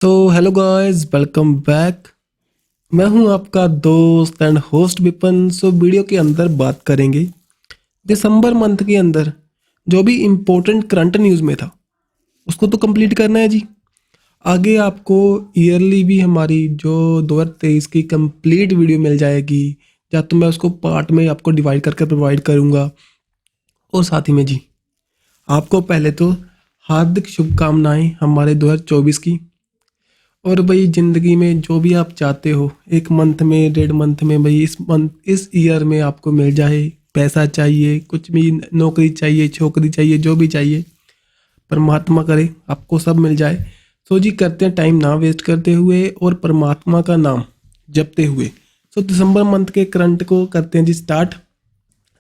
तो hello guys, welcome back. मैं हूं आपका दोस्त एंड होस्ट विपन। वीडियो के अंदर बात करेंगे दिसंबर मंथ के अंदर जो भी इम्पोर्टेंट करंट न्यूज़ में था उसको तो कंप्लीट करना है जी। आगे आपको ईयरली भी हमारी जो 2023 की कंप्लीट वीडियो मिल जाएगी, या तो मैं उसको पार्ट में आपको डिवाइड करके प्रोवाइड करूँगा। और साथ ही में जी, आपको पहले तो हार्दिक शुभकामनाएं हमारे 2024 की। और भाई ज़िंदगी में जो भी आप चाहते हो, एक मंथ में, डेढ़ मंथ में, भाई इस ईयर में आपको मिल जाए। पैसा चाहिए, कुछ भी, नौकरी चाहिए, छोकरी चाहिए, जो भी चाहिए, परमात्मा करे आपको सब मिल जाए। जी, करते हैं टाइम ना वेस्ट करते हुए और परमात्मा का नाम जपते हुए। दिसंबर मंथ के करंट को करते हैं जी स्टार्ट।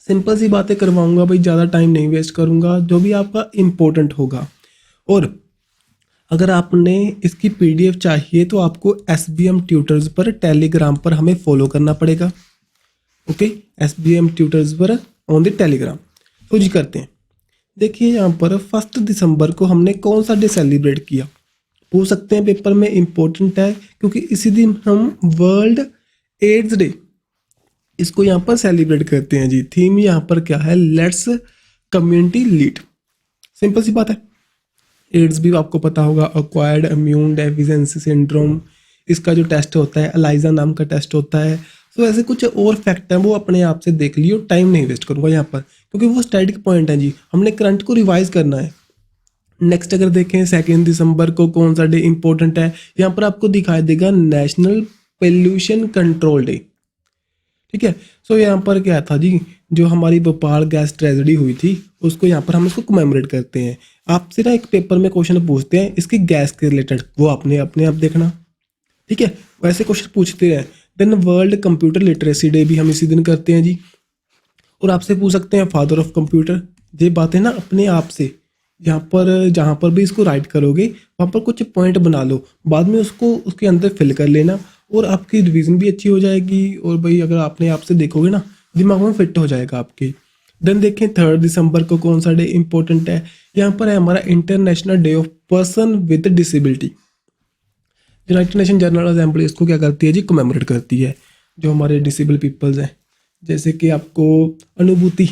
सिंपल सी बातें करवाऊंगा भाई, ज़्यादा टाइम नहीं वेस्ट करूंगा, जो भी आपका इम्पोर्टेंट होगा। और अगर आपने इसकी पीडीएफ चाहिए तो आपको SBM ट्यूटर्स पर टेलीग्राम पर हमें फॉलो करना पड़ेगा। ओके, SBM ट्यूटर्स पर ऑन द टेलीग्राम। तो जी करते हैं। देखिए यहाँ पर 1 दिसंबर को हमने कौन सा डे सेलिब्रेट किया, पूछ सकते हैं, पेपर में इम्पोर्टेंट है क्योंकि इसी दिन हम वर्ल्ड एड्स डे इसको यहाँ पर सेलिब्रेट करते हैं जी। थीम यहाँ पर क्या है? Let's community lead. सिंपल सी बात है। एड्स भी आपको पता होगा, अक्वायर्ड इम्यून डेफिशिएंसी सिंड्रोम, इसका जो टेस्ट होता है एलाइजा नाम का टेस्ट होता है। ऐसे कुछ और फैक्ट हैं, वो अपने आप से देख लियो, टाइम नहीं वेस्ट करूंगा यहाँ पर क्योंकि वो स्टैटिक पॉइंट है जी, हमने करंट को रिवाइज करना है। नेक्स्ट अगर देखें 2 दिसंबर को कौन सा डे इंपॉर्टेंट है, यहाँ पर आपको दिखाई देगा नेशनल पोल्यूशन कंट्रोल डे। ठीक है। यहाँ पर क्या था जी, जो हमारी भोपाल गैस ट्रेजेडी हुई थी उसको यहाँ पर हम इसको कमेमोरेट करते हैं। आपसे ना एक पेपर में क्वेश्चन पूछते हैं इसकी गैस के रिलेटेड, वो आपने अपने आप देखना। ठीक है, वैसे क्वेश्चन पूछते हैं। Then world computer literacy day भी हम इसी दिन करते हैं जी। और आपसे पूछ सकते हैं फादर ऑफ कंप्यूटर। ये बातें ना अपने आप से यहाँ पर जहाँ पर भी इसको राइट करोगे वहाँ पर कुछ पॉइंट बना लो, बाद में उसको उसके अंदर फिल कर लेना और आपकी रिवीजन भी अच्छी हो जाएगी। और भाई अगर आपने आप से देखोगे ना, दिमाग में फिट हो जाएगा आपके। देन देखें 3 दिसंबर को कौन सा डे इंपॉर्टेंट है, यहाँ पर है हमारा international day of person with disability. United nation general assembly इसको क्या करती है जी, कमेमोरेट करती है जो हमारे डिसेबल पीपल्स हैं। जैसे कि आपको अनुभूति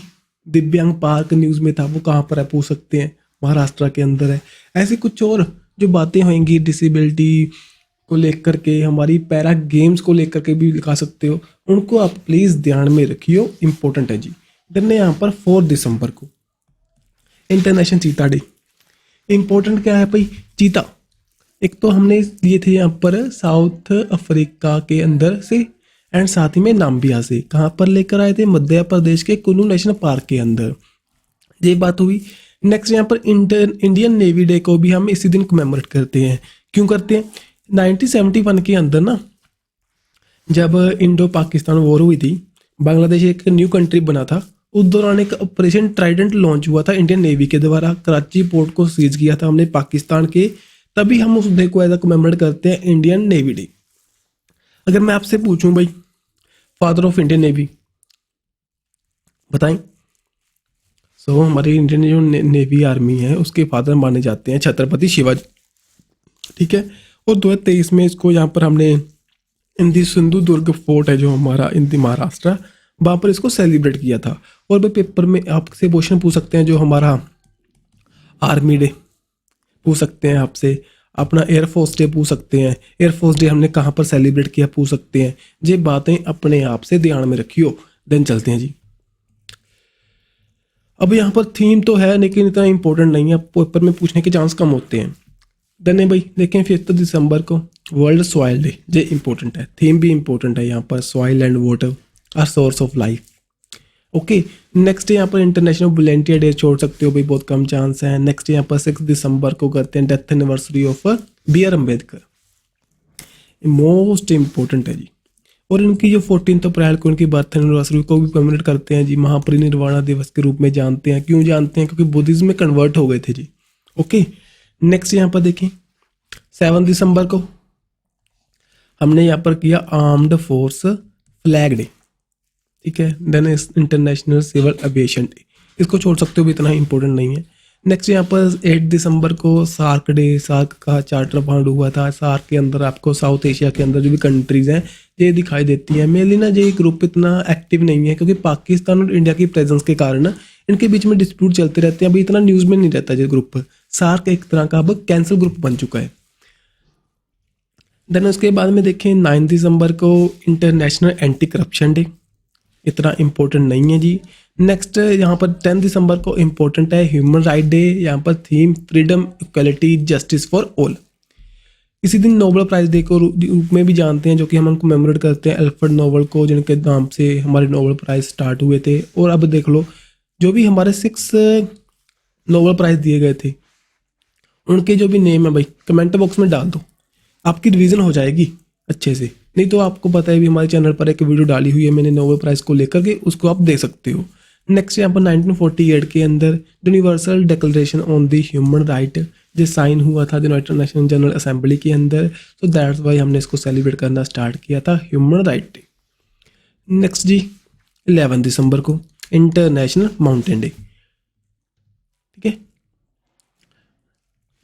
दिव्यांग पार्क न्यूज़ में था, वो कहाँ पर है पूछ सकते हैं, महाराष्ट्र के अंदर है। ऐसे कुछ और जो बातें होंगी डिसेबिलिटी को लेकर के, हमारी पैरा गेम्स को लेकर के भी लिखा सकते हो, उनको आप प्लीज़ ध्यान में रखियो, इंपॉर्टेंट है जी। देन यहाँ पर 4 दिसंबर को इंटरनेशनल चीता डे। इंपॉर्टेंट क्या है भाई? चीता एक तो हमने लिए थे यहाँ पर साउथ अफ्रीका के अंदर से, एंड साथ ही में नाम्बिया से। कहाँ पर लेकर आए थे? मध्य प्रदेश के कुल्लू नेशनल पार्क के अंदर। ये बात हुई। नेक्स्ट यहाँ पर इंडियन नेवी डे को भी हम इसी दिन कमेमोरेट करते हैं। क्यों करते हैं? 1971 के अंदर ना, जब इंडो पाकिस्तान वॉर हुई थी, बांग्लादेश एक न्यू कंट्री बना था, उस दौरान एक ऑपरेशन ट्राइडेंट लॉन्च हुआ था इंडियन नेवी के द्वारा। कराची पोर्ट को सीज किया था हमने पाकिस्तान के, तभी हम उस डे को एज अ कमेमोरेट करते हैं इंडियन नेवी डे। अगर मैं आपसे पूछूं भाई, फादर ऑफ इंडियन नेवी बताएं। हमारी इंडियन जो नेवी आर्मी है उसके फादर माने जाते हैं छत्रपति शिवाजी। ठीक है। और 2023 में इसको यहाँ पर हमने इंदी सिंधु दुर्ग फोर्ट है जो हमारा इंदी महाराष्ट्र, वहाँ पर इसको सेलिब्रेट किया था। और भाई पेपर में आपसे क्वेश्चन पूछ सकते हैं, जो हमारा आर्मी डे पूछ सकते हैं आपसे, अपना एयरफोर्स डे पूछ सकते हैं, एयरफोर्स डे हमने कहाँ पर सेलिब्रेट किया पूछ सकते हैं। ये बातें अपने आप से ध्यान में रखियो। देन चलते हैं जी। अब यहाँ पर थीम तो है लेकिन इतना इंपॉर्टेंट नहीं है, पेपर में पूछने के चांस कम होते हैं। देन भाई देखें 5 दिसंबर को वर्ल्ड सॉइल डे। ये इंपॉर्टेंट है, थीम भी इंपॉर्टेंट है यहाँ पर, soil and water are source of life. Okay. Next यहाँ पर इंटरनेशनल वॉलंटियर डे छोड़ सकते हो भाई, बहुत कम चांस है। नेक्स्ट यहाँ पर 6 दिसंबर को करते हैं death anniversary of BR Ambedkar. Most important है जी। और इनकी जो 14 अप्रैल को इनकी बर्थ एनिवर्सरी को भी कमेमोरेट करते हैं जी, महापरिनिर्वाण दिवस के रूप में जानते हैं। क्यों जानते हैं? क्योंकि बुद्धिज्म में कन्वर्ट हो गए थे जी। ओके। नेक्स्ट यहाँ पर देखें 7 दिसंबर को हमने यहाँ पर किया आर्म्ड फोर्स फ्लैग डे। ठीक है। Then international civil aviation day, इसको छोड़ सकते हो भी, इतना इंपॉर्टेंट नहीं है। नेक्स्ट यहाँ पर 8 दिसंबर को सार्क डे, सार्क का चार्टर फाउंड हुआ था। सार्क के अंदर आपको साउथ एशिया के अंदर जो भी कंट्रीज़ हैं ये दिखाई देती हैं। मेनली ना ये ग्रुप इतना एक्टिव नहीं है क्योंकि पाकिस्तान और इंडिया की प्रेजेंस के कारण ना इनके बीच में डिस्प्यूट चलते रहते हैं। अभी इतना न्यूज़ में नहीं रहता ये ग्रुप। सार्क एक तरह का अब कैंसल ग्रुप बन चुका है। देन उसके बाद में देखें 9 दिसंबर को इंटरनेशनल एंटी करप्शन डे, इतना इम्पोर्टेंट नहीं है जी। नेक्स्ट यहाँ पर 10 दिसंबर को इम्पोर्टेंट है ह्यूमन राइट डे। यहाँ पर theme freedom, equality, justice for all. इसी दिन नोबेल प्राइज़ डे को रूप में भी जानते हैं, जो कि हम उनको मेमोरेट करते हैं अल्फ्रेड नोबेल को, जिनके नाम से हमारे नोबेल प्राइज़ स्टार्ट हुए थे। और अब देख लो जो भी हमारे 6 नोबेल प्राइज़ दिए गए थे उनके जो भी नेम है भाई कमेंट बॉक्स में डाल दो, आपकी रिवीजन हो जाएगी अच्छे से। नहीं तो आपको पता है भी हमारे चैनल पर एक वीडियो डाली हुई है मैंने नोबेल प्राइज़ को लेकर के, उसको आप देख सकते हो। नेक्स्ट यहाँ पर 1948 के अंदर universal declaration on the human right जो साइन हुआ था यूनाइटेड नेशन जनरल असेंबली के अंदर। सो दैट्स वाई हमने इसको सेलिब्रेट करना स्टार्ट किया था ह्यूमन राइट डे। नेक्स्ट जी 11 दिसंबर को इंटरनेशनल माउंटेन डे, ठीक है।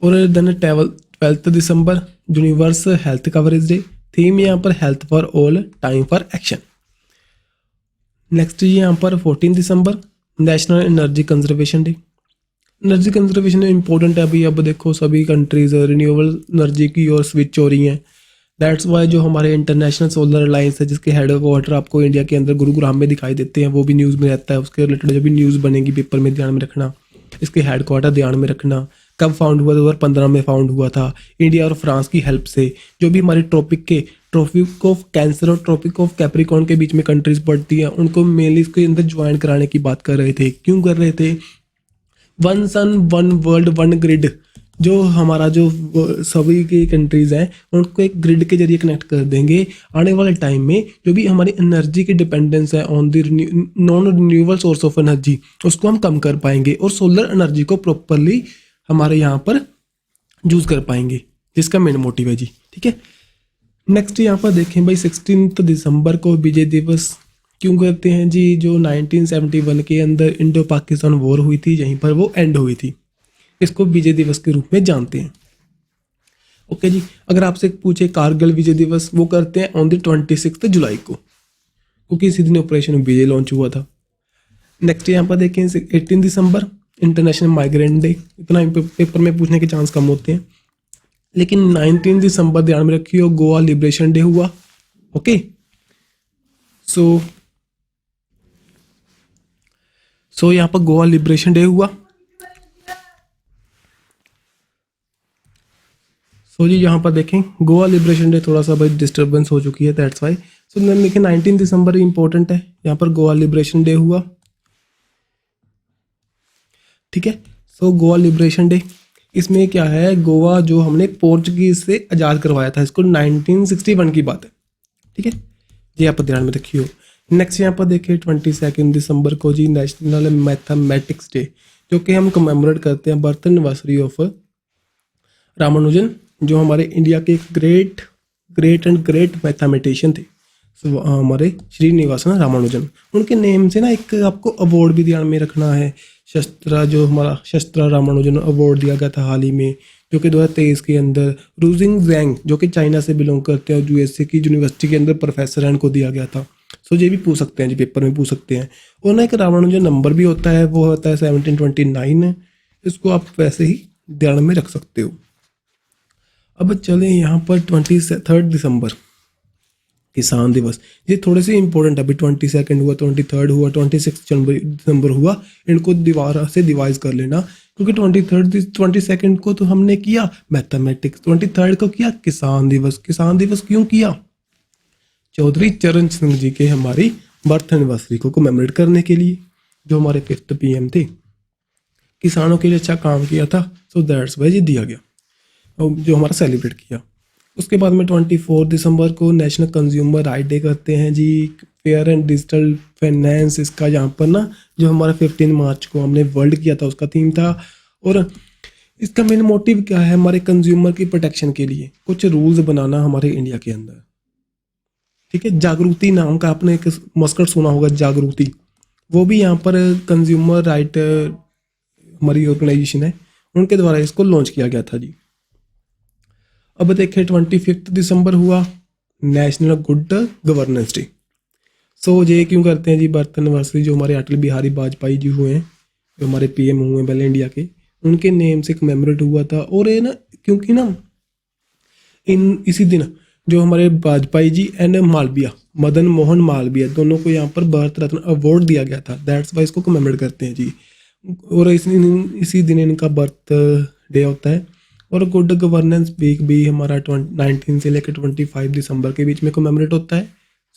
और देन 12 दिसंबर universal health coverage day. Theme यहाँ पर health for all, time for action. Next जी यहाँ पर 14 दिसंबर national energy conservation day. Energy conservation important है अभी। अब देखो सभी कंट्रीज रिन्यूएबल एनर्जी की ओर स्विच हो रही हैं। दैट्स वाई जो हमारे इंटरनेशनल सोलर अलायंस है जिसके हेड क्वार्टर आपको इंडिया के अंदर गुरुग्राम में दिखाई देते हैं, वो भी न्यूज़ में रहता है। उसके रिलेटेड जो भी न्यूज़ बनेगी पेपर में ध्यान में रखना, इसके हेड क्वार्टर ध्यान में रखना। कब फाउंड हुआ? 2015 में फाउंड हुआ था इंडिया और फ्रांस की हेल्प से। जो भी हमारे ट्रॉपिक ऑफ कैंसर और ट्रॉपिक ऑफ कैप्रिकॉर्न के बीच में कंट्रीज पड़ती हैं उनको मेनली इसके अंदर ज्वाइन कराने की बात कर रहे थे। क्यों कर रहे थे? One sun one world one grid, जो हमारा जो सभी की कंट्रीज हैं उनको एक ग्रिड के जरिए कनेक्ट कर देंगे। आने वाले टाइम में जो भी हमारी एनर्जी की डिपेंडेंस है on the non renewable source of energy उसको हम कम कर पाएंगे और सोलर एनर्जी को प्रॉपरली हमारे यहाँ पर यूज़ कर पाएंगे, जिसका मेन मोटिव है जी, ठीक है। नेक्स्ट यहाँ पर देखें भाई 16 दिसंबर को विजय दिवस क्यों करते हैं जी? जो 1971 के अंदर इंडो पाकिस्तान वॉर हुई थी यहीं पर वो एंड हुई थी, इसको विजय दिवस के रूप में जानते हैं। ओके जी। अगर आपसे पूछे कारगिल विजय दिवस, वो करते हैं ऑन द 26 जुलाई को, क्योंकि इसी दिन ऑपरेशन विजय लॉन्च हुआ था। नेक्स्ट यहाँ पर देखें 18 दिसंबर इंटरनेशनल माइग्रेंट डे। इतना पेपर में पूछने के चांस कम होते हैं, लेकिन 19 दिसंबर ध्यान में रखियो गोवा लिबरेशन डे हुआ। ओके, सो यहाँ पर गोवा लिबरेशन डे हुआ। सो जी यहाँ पर देखें गोवा लिबरेशन डे थोड़ा सा भाई डिस्टर्बेंस हो चुकी है, दैट्स वाई। सो देखें 19 दिसंबर इंपॉर्टेंट है, यहाँ पर गोवा लिबरेशन डे हुआ, ठीक है। सो गोवा लिबरेशन डे, इसमें क्या है, गोवा जो हमने पोर्चुगीज से आज़ाद करवाया था, इसको 1961 की बात है, ठीक है। ये आप ध्यान में रखियो। नेक्स्ट यहाँ पर देखिए 22 दिसंबर को जी नेशनल मैथमेटिक्स डे, जो कि हम कमेमोरेट करते हैं बर्थ एनिवर्सरी ऑफ रामानुजन, जो हमारे इंडिया के ग्रेट मैथमेटिशियन थे। हमारे श्रीनिवासन रामानुजन, उनके नेम से ना एक आपको अवार्ड भी ध्यान में रखना है, जो हमारा शस्त्रा रामानुजन अवार्ड दिया गया था हाल ही में, जो कि 2023 के अंदर रूजिंग जैंग जो कि चाइना से बिलोंग करते हैं और यूएसए की यूनिवर्सिटी के अंदर प्रोफेसर हैं, उनको दिया गया था। सो ये भी पूछ सकते हैं जी, पेपर में पूछ सकते हैं। और ना एक रामानुजन नंबर भी होता है, वो होता है 1729, इसको आप वैसे ही ध्यान में रख सकते हो। अब चलें यहाँ पर 23 दिसंबर किसान दिवस, ये थोड़े से इंपॉर्टेंट है अभी। 22 हुआ, 23 हुआ, 26 दिसंबर हुआ, इनको दीवार से डिवाइज कर लेना, क्योंकि 22 को तो हमने किया मैथमेटिक्स, 23 को किया किसान दिवस। किसान दिवस क्यों किया? चौधरी चरण सिंह जी के हमारी बर्थ एनिवर्सरी को कमेमोरेट करने के लिए, जो हमारे 5th PM थे, किसानों के लिए अच्छा काम किया था। सो दैट्स वाई ये दिया गया, जो हमारा सेलिब्रेट किया। उसके बाद में 24 दिसंबर को नेशनल कंज्यूमर राइट डे करते हैं जी, फेयर एंड डिजिटल फाइनेंस। इसका यहाँ पर ना जो हमारा 15 मार्च को हमने वर्ल्ड किया था उसका थीम था, और इसका मेन मोटिव क्या है, हमारे कंज्यूमर की प्रोटेक्शन के लिए कुछ रूल्स बनाना हमारे इंडिया के अंदर, ठीक है। जागृति नाम का आपने एक मस्कट सुना होगा, जागृति, वो भी यहाँ पर कंज्यूमर राइट हमारी ऑर्गेनाइजेशन है, उनके द्वारा इसको लॉन्च किया गया था जी। अब देखिए 25 दिसंबर हुआ नेशनल गुड गवर्नेंस डे। सो ये क्यों करते हैं जी, बर्थ एनिवर्सरी जो हमारे अटल बिहारी वाजपेयी जी हुए हैं, जो हमारे पीएम हुए हैं पहले इंडिया के, उनके नेम से कमेमोरेट हुआ था। और ये ना क्योंकि ना इसी दिन जो हमारे वाजपेयी जी एंड मालवीय, मदन मोहन मालवीय, दोनों को यहाँ पर भारत रत्न अवार्ड दिया गया था, दैट्स वाई इसको कमेमोरेट करते हैं जी। और इसी दिन इनका बर्थ डे होता है। और गुड गवर्नेंस वीक भी हमारा 19 से लेकर 25 दिसंबर के बीच में कमेमोरेट होता है।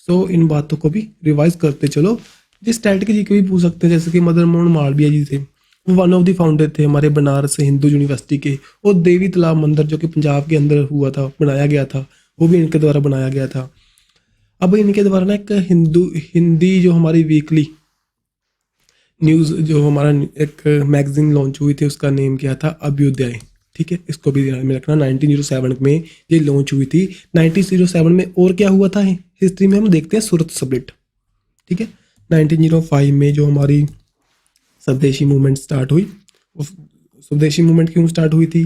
सो इन बातों को भी रिवाइज करते चलो। जिस स्टैटिक जी को भी पूछ सकते हैं, जैसे कि मदन मोहन मालवीय जी थे, वो वन ऑफ द फाउंडर थे हमारे बनारस हिंदू यूनिवर्सिटी के। और देवी तालाब मंदिर जो कि पंजाब के अंदर हुआ था, बनाया गया था, वो भी इनके द्वारा बनाया गया था। अब इनके द्वारा ना एक हिंदी जो हमारी वीकली न्यूज़ जो हमारा एक मैगजीन लॉन्च हुई थी, उसका नेम क्या था, अभ्युदय। ठीक है, इसको भी ध्यान में रखना। 1907 में ये लॉन्च हुई थी। 1907 में और क्या हुआ था हिस्ट्री में हम देखते हैं, सूरत स्प्लिट। ठीक है, 1905 में जो हमारी स्वदेशी मूवमेंट स्टार्ट हुई, स्वदेशी मूवमेंट क्यों स्टार्ट हुई थी,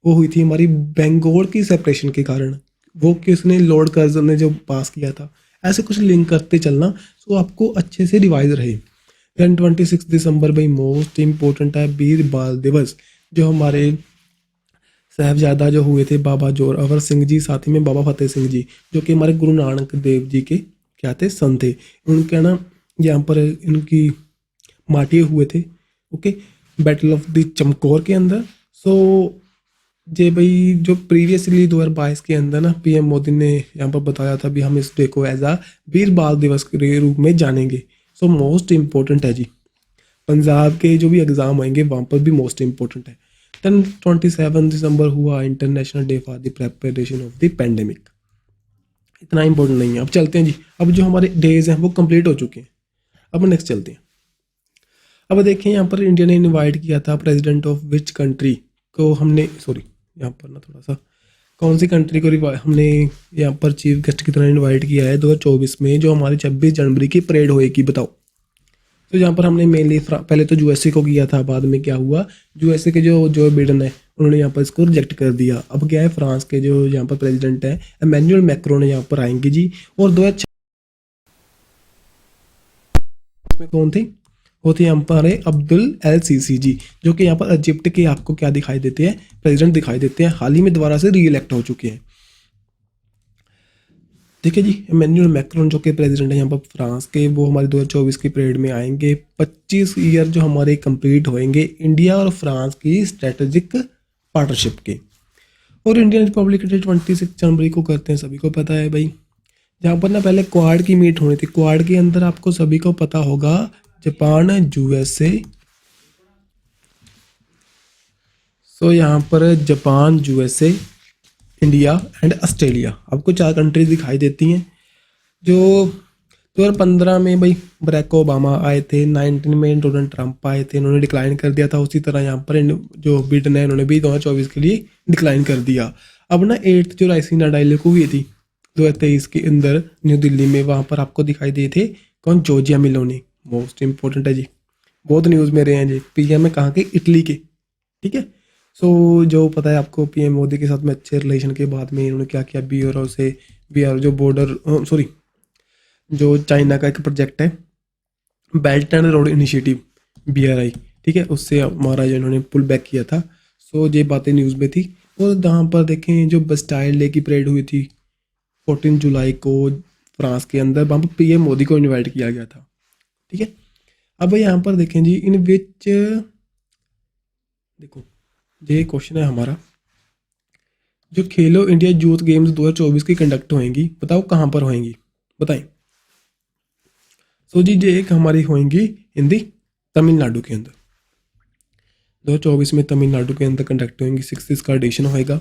वो हुई थी हमारी बंगाल की सेपरेशन के कारण। वो किसने, लॉर्ड कर्जन ने जो पास किया था। ऐसे कुछ लिंक करते चलना तो आपको अच्छे से रिवाइज रहे। देन 26 दिसंबर भाई मोस्ट इम्पोर्टेंट है, वीर बाल दिवस। जो हमारे साहबजादा जो हुए थे बाबा जोरावर सिंह जी, साथ ही में बाबा फतेह सिंह जी, जो कि हमारे गुरु नानक देव जी के क्या थे, सन थे। उनके ना यहाँ पर इनकी माटिए हुए थे। Okay, battle of the Chamkaur के अंदर। सो जे भाई जो प्रीवियसली 2022 के अंदर ना पीएम मोदी ने यहाँ पर बताया था भी हम इस डे को एज आ वीर बाल दिवस के रूप में जानेंगे। सो मोस्ट इम्पोर्टेंट है जी। पंजाब के जो भी एग्जाम आएंगे वहाँ पर भी मोस्ट इम्पोर्टेंट है। देन 27 दिसंबर हुआ international day for the preparation of the pandemic. इतना इंपॉर्टेंट नहीं है। अब चलते हैं जी, अब जो हमारे डेज हैं वो कंप्लीट हो चुके हैं। अब नेक्स्ट चलते हैं। अब देखिए यहाँ पर इंडिया ने इनवाइट किया था प्रेसिडेंट ऑफ विच कंट्री को, हमने सॉरी यहाँ पर ना थोड़ा सा, कौन सी कंट्री को हमने यहाँ पर चीफ गेस्ट की तरह इनवाइट किया है 2024 में, जो हमारी 26 जनवरी की परेड होएगी, बताओ। तो यहाँ पर हमने मेनली पहले तो यूएसए को किया था, बाद में क्या हुआ, यूएसए के जो बिडेन है उन्होंने यहाँ पर इसको रिजेक्ट कर दिया। अब क्या है, फ्रांस के जो यहाँ पर प्रेसिडेंट है एमेन्युअल मैक्रोन यहाँ पर आएंगे जी। और 2026 में कौन थे, वो थे हमारे अब्दुल एल सीसी जी, जो कि यहाँ पर इजिप्ट के आपको क्या दिखाई देते हैं, प्रेसिडेंट दिखाई देते हैं, हाल ही में दोबारा से री इलेक्ट हो चुके हैं। ठीक है जी, एमेन्युअल मैक्रोन जो कि प्रेसिडेंट है यहाँ पर फ्रांस के, वो हमारे 2024 की परेड में आएंगे। 25 ईयर जो हमारे कंप्लीट होएंगे इंडिया और फ्रांस की स्ट्रेटेजिक पार्टनरशिप के। और इंडियन रिपब्लिक डे 26 जनवरी को करते हैं, सभी को पता है भाई। जहाँ पर ना पहले क्वाड की मीट होनी थी, क्वाड के अंदर आपको सभी को पता होगा जापान, यूएसए। सो यहाँ पर Japan, USA, India and Australia, आपको 4 कंट्रीज दिखाई देती हैं। जो 2015 में भाई बराक ओबामा आए थे, 19 में डोनाल्ड ट्रंप आए थे, इन्होंने डिक्लाइन कर दिया था। उसी तरह यहाँ पर जो बिडेन है इन्होंने भी 2024 के लिए डिक्लाइन कर दिया। अब ना 8th जो राइसीना डायलॉग हुई थी 2023 के अंदर न्यू दिल्ली में, वहाँ पर आपको दिखाई दिए थे कौन, जॉर्जिया मेलोनी। मोस्ट इंपॉर्टेंट है जी, बहुत न्यूज़ में रहे हैं जी। पीएम है कहाँ के, इटली के। ठीक है, सो जो पता है आपको, पीएम मोदी के साथ में अच्छे रिलेशन के बाद में इन्होंने क्या किया, बीआर जो बॉर्डर सॉरी जो चाइना का एक प्रोजेक्ट है belt and road initiative, BRI, ठीक है, उससे हमारा जो इन्होंने पुल बैक किया था। सो ये बातें न्यूज़ में थी। और जहाँ पर देखें जो बस्टाइल डे की परेड हुई थी 14 जुलाई को फ्रांस के अंदर, वहाँ पर पीएम मोदी को इन्वाइट किया गया था। ठीक है, अब यहाँ पर देखें जी, इन विच देखो ये क्वेश्चन है हमारा, जो खेलो इंडिया यूथ गेम्स 2024 की कंडक्ट होएंगी, बताओ कहाँ पर होएंगी, बताएं। सो जी ये एक हमारी होएंगी हिंदी तमिलनाडु के अंदर, 2024 में तमिलनाडु के अंदर कंडक्ट होएंगी। 6 इसका एडिशन होएगा।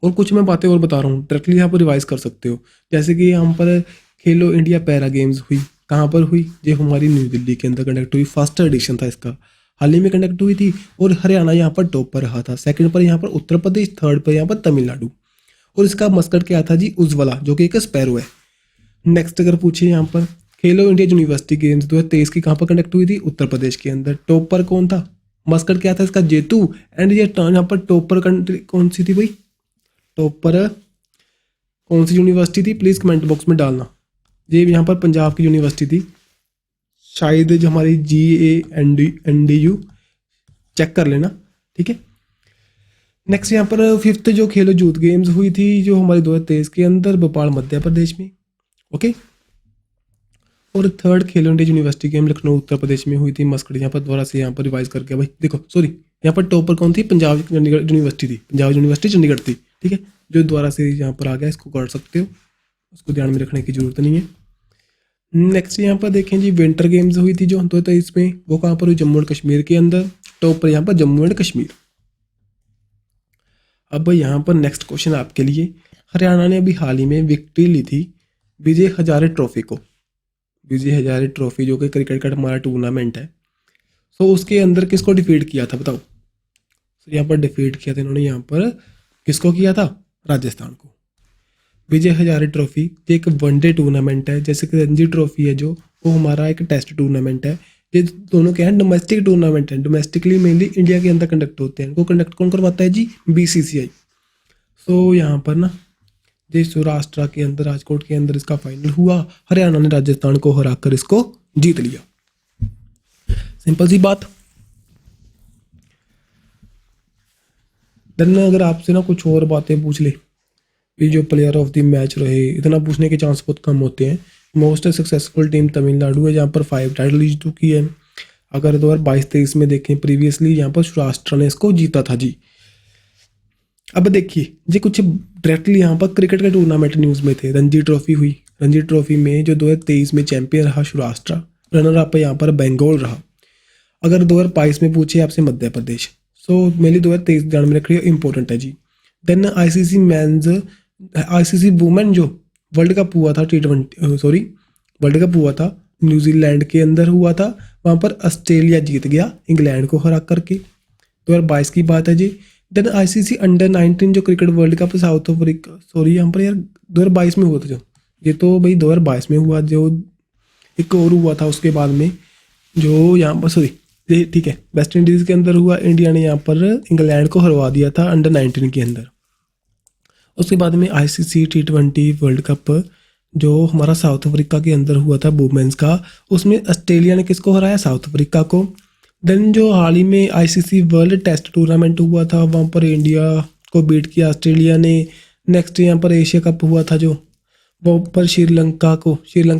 और कुछ मैं बातें और बता रहा हूँ, डायरेक्टली यहाँ पर रिवाइज कर सकते हो। जैसे कि यहाँ पर खेलो इंडिया पैरा गेम्स हुई, कहाँ पर हुई, ये हमारी न्यू दिल्ली के अंदर कंडक्ट हुई। फर्स्ट एडिशन था इसका, हाल ही में कंडक्ट हुई थी। और हरियाणा यहाँ पर टॉप पर रहा था, सेकंड पर यहाँ पर उत्तर प्रदेश, थर्ड पर यहाँ पर तमिलनाडु। और इसका मस्कट क्या था जी, उज्ज्वला, जो कि एक स्पैरो है। नेक्स्ट अगर पूछे यहाँ पर खेलो इंडिया यूनिवर्सिटी गेम्स 2023 की कहाँ पर कंडक्ट हुई थी? उत्तर प्रदेश के अंदर। टॉपर कौन था? मस्कट क्या था इसका? जेतू। एंड ये यहाँ पर टॉपर कंट्री कौन सी थी भाई? टॉपर कौन सी यूनिवर्सिटी थी? प्लीज़ कमेंट बॉक्स में डालना। ये यहाँ पर पंजाब की यूनिवर्सिटी थी, शायद जो हमारी GANDU चेक कर लेना, ठीक है। नेक्स्ट यहाँ पर 5th जो खेलो यूथ गेम्स हुई थी जो हमारे 2023 के अंदर भोपाल मध्य प्रदेश में, ओके। और 3rd खेलो India university game Lucknow Uttar Pradesh में हुई थी, मस्कट। यहाँ पर दोबारा से यहाँ पर रिवाइज करके भाई देखो, सॉरी यहाँ पर टॉपर कौन थी? पंजाब चंडीगढ़ यूनिवर्सिटी थी, पंजाब यूनिवर्सिटी चंडीगढ़ थी, ठीक है। जो दोबारा से यहाँ पर आ गया इसको कर सकते हो, उसको ध्यान में रखने की जरूरत नहीं है। नेक्स्ट यहाँ पर देखें जी, विंटर गेम्स हुई थी जो 2023 में, वो कहाँ पर हुई? जम्मू एंड कश्मीर के अंदर। टॉपर यहाँ पर जम्मू एंड कश्मीर। अब यहाँ पर नेक्स्ट क्वेश्चन आपके लिए, हरियाणा ने अभी हाल ही में विक्ट्री ली थी विजय हजारे ट्रॉफी को। विजय हजारे ट्रॉफी जो कि क्रिकेट का हमारा टूर्नामेंट है, तो उसके अंदर किसको डिफीट किया था बताओ? तो यहाँ पर डिफीट किया था इन्होंने, यहाँ पर किसको किया था? राजस्थान को। विजय हजारे ट्रॉफी ये एक वनडे टूर्नामेंट है, जैसे कि रणजी ट्रॉफी है जो, वो हमारा एक टेस्ट टूर्नामेंट है। ये दोनों क्या है? डोमेस्टिक टूर्नामेंट है। डोमेस्टिकली मेनली इंडिया के अंदर कंडक्ट होते हैं। इनको कंडक्ट कौन करवाता है जी? BCCI। सो यहाँ पर ना ये सौराष्ट्र के अंदर, राजकोट के अंदर इसका फाइनल हुआ। हरियाणा ने राजस्थान को हराकर इसको जीत लिया। सिंपल सी बात। देन अगर आपसे ना कुछ और बातें पूछ ले, ये जो प्लेयर ऑफ द मैच रहे, इतना पूछने के चांस बहुत कम होते हैं। मोस्ट सक्सेसफुल टीम तमिलनाडु है, जहाँ पर 5 टाइटल जीत चुकी है। अगर 2022-23 में देखें प्रीवियसली, यहाँ पर सौराष्ट्र ने इसको जीता था जी। अब देखिए जी, कुछ डायरेक्टली यहाँ पर क्रिकेट का टूर्नामेंट न्यूज़ में थे। रणजी ट्रॉफी हुई, रणजी ट्रॉफी में जो 2023 में चैंपियन रहा सौराष्ट्र, रनर अप यहाँ पर बेंगलोर रहा। अगर 2022 में पूछे आपसे मध्य प्रदेश, सो मेनली 2023 ध्यान में रखिए, इंपॉर्टेंट है जी। देन आईसीसी वुमेन जो वर्ल्ड कप हुआ था वर्ल्ड कप हुआ था न्यूजीलैंड के अंदर हुआ था, वहाँ पर ऑस्ट्रेलिया जीत गया इंग्लैंड को हरा करके। 2022 की बात है जी। देन आईसीसी अंडर-19 जो cricket world cup south Africa, यहाँ पर यार 2022 में हुआ था जो, ये तो भाई 2022 में हुआ। जो एक और हुआ था उसके बाद में जो यहाँ पर ठीक है, वेस्ट इंडीज़ के अंदर हुआ। इंडिया ने यहाँ पर इंग्लैंड को हरवा दिया था अंडर-19 के अंदर। उसके बाद में आईसीसी T20 वर्ल्ड कप जो हमारा साउथ अफ्रीका के अंदर हुआ था वुमेन्स का, उसमें ऑस्ट्रेलिया ने किसको हराया? साउथ अफ्रीका को। देन जो हाल ही में आईसीसी वर्ल्ड टेस्ट टूर्नामेंट हुआ था, वहाँ पर इंडिया को बीट किया ऑस्ट्रेलिया ने। नेक्स्ट यहाँ पर एशिया कप हुआ था जो, वो पर श्रीलंका